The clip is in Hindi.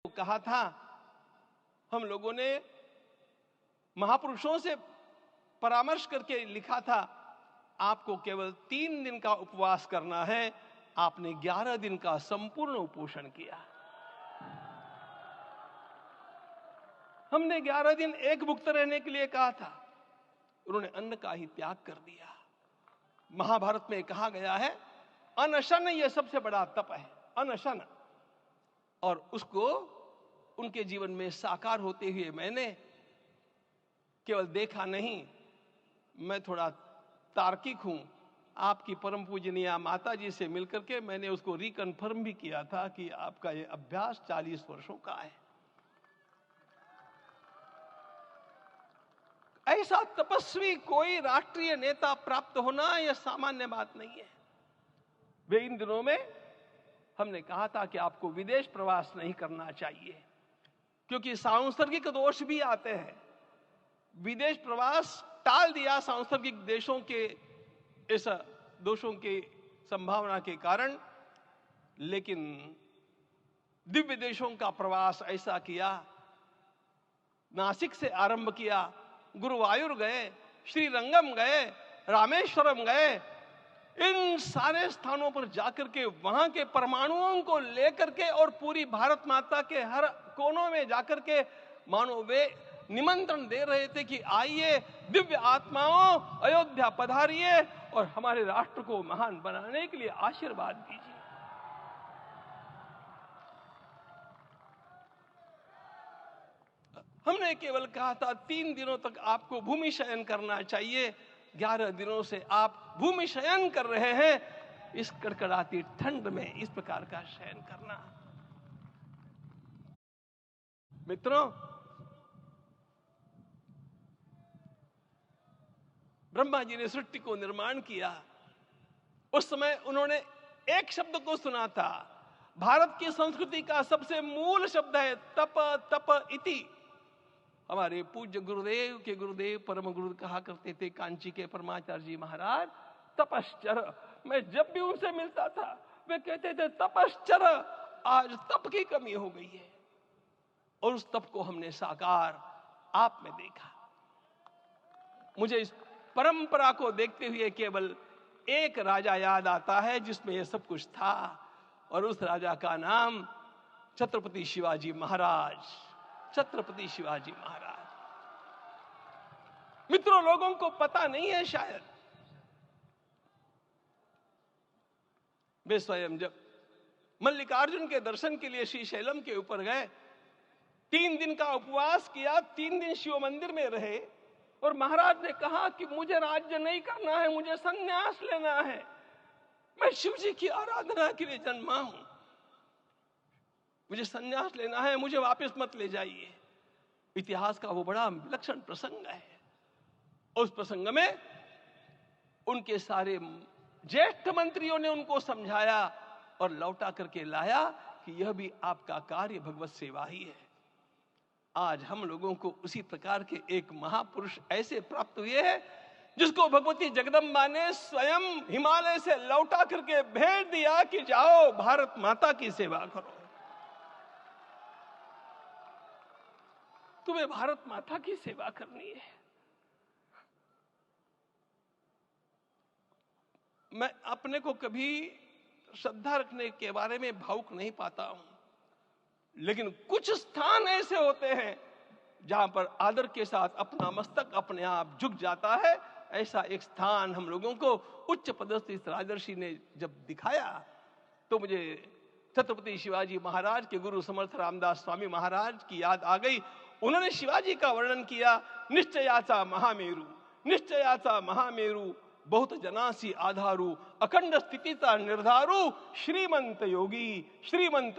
कहा था, हम लोगों ने महापुरुषों से परामर्श करके लिखा था, आपको केवल 3 दिन का उपवास करना है। आपने 11 दिन का संपूर्ण उपोषण किया। हमने 11 दिन एक भुक्त रहने के लिए कहा था, उन्होंने अन्न का ही त्याग कर दिया। महाभारत में कहा गया है, अनशन यह सबसे बड़ा तप है, अनशन। और उसको उनके जीवन में साकार होते हुए मैंने केवल देखा नहीं, मैं थोड़ा तार्किक हूं। आपकी परम पूजनीय माता जी से मिलकर के मैंने उसको रिकन्फर्म भी किया था कि आपका ये अभ्यास 40 वर्षों का है। ऐसा तपस्वी कोई राष्ट्रीय नेता प्राप्त होना यह सामान्य बात नहीं है। वे इन दिनों में हमने कहा था कि आपको विदेश प्रवास नहीं करना चाहिए, क्योंकि सांसर्गिक दोष भी आते हैं। विदेश प्रवास टाल दिया सांसर्गिक देशों के इस दोषों की संभावना के कारण, लेकिन दिव्य देशों का प्रवास ऐसा किया। नासिक से आरंभ किया, गुरुवायूर गए, श्रीरंगम गए, रामेश्वरम गए। इन सारे स्थानों पर जाकर के वहां के परमाणुओं को लेकर के और पूरी भारत माता के हर कोनों में जाकर के मानो वे निमंत्रण दे रहे थे कि आइए दिव्य आत्माओं, अयोध्या पधारिए और हमारे राष्ट्र को महान बनाने के लिए आशीर्वाद दीजिए। हमने केवल कहा था 3 दिनों तक आपको भूमि शयन करना चाहिए। 11 दिनों से आप भूमि शयन कर रहे हैं। इस कड़कड़ाती ठंड में इस प्रकार का शयन करना, मित्रों, ब्रह्मा जी ने सृष्टि को निर्माण किया। उस समय उन्होंने एक शब्द को सुना था। भारत की संस्कृति का सबसे मूल शब्द है तप, तप इति। हमारे पूज्य गुरुदेव के गुरुदेव परम गुरु कहा करते थे, कांची के परमाचार्य जी महाराज, तपश्चर। मैं जब भी उनसे मिलता था वे कहते थे तपश्चर। आज तप की कमी हो गई है और उस तप को हमने साकार आप में देखा। मुझे इस परंपरा को देखते हुए केवल एक राजा याद आता है जिसमें यह सब कुछ था, और उस राजा का नाम छत्रपति शिवाजी महाराज। छत्रपति शिवाजी महाराज। मित्रों, लोगों को पता नहीं है शायद, वे स्वयं जब मल्लिकार्जुन के दर्शन के लिए श्रीशैलम के ऊपर गए, 3 दिन का उपवास किया, 3 दिन शिव मंदिर में रहे, और महाराज ने कहा कि मुझे राज्य नहीं करना है, मुझे संन्यास लेना है, मैं शिव जी की आराधना के लिए जन्मा हूं, मुझे संन्यास लेना है, मुझे वापस मत ले जाइए। इतिहास का वो बड़ा विलक्षण प्रसंग है। उस प्रसंग में उनके सारे ज्येष्ठ मंत्रियों ने उनको समझाया और लौटा करके लाया कि यह भी आपका कार्य भगवत सेवा ही है। आज हम लोगों को उसी प्रकार के एक महापुरुष ऐसे प्राप्त हुए हैं जिसको भगवती जगदम्बा ने स्वयं हिमालय से लौटा करके भेज दिया कि जाओ भारत माता की सेवा करो। तुम्हें भारत माता की सेवा करनी है। मैं अपने को कभी श्रद्धा रखने के बारे में भावुक नहीं पाता हूं, लेकिन कुछ स्थान ऐसे होते हैं जहां पर आदर के साथ अपना मस्तक अपने आप झुक जाता है। ऐसा एक स्थान हम लोगों को उच्च पदस्थ इस राजर्षि ने जब दिखाया तो मुझे छत्रपति शिवाजी महाराज के गुरु समर्थ रामदास स्वामी महाराज की याद आ गई। उन्होंने शिवाजी का वर्णन किया, निश्चयाचा महामेरु, निश्चयाचा महामेरु, बहुत जनासी आधारु, अखंड स्थितिता निर्धारु, श्रीमंत योगी, श्रीमंत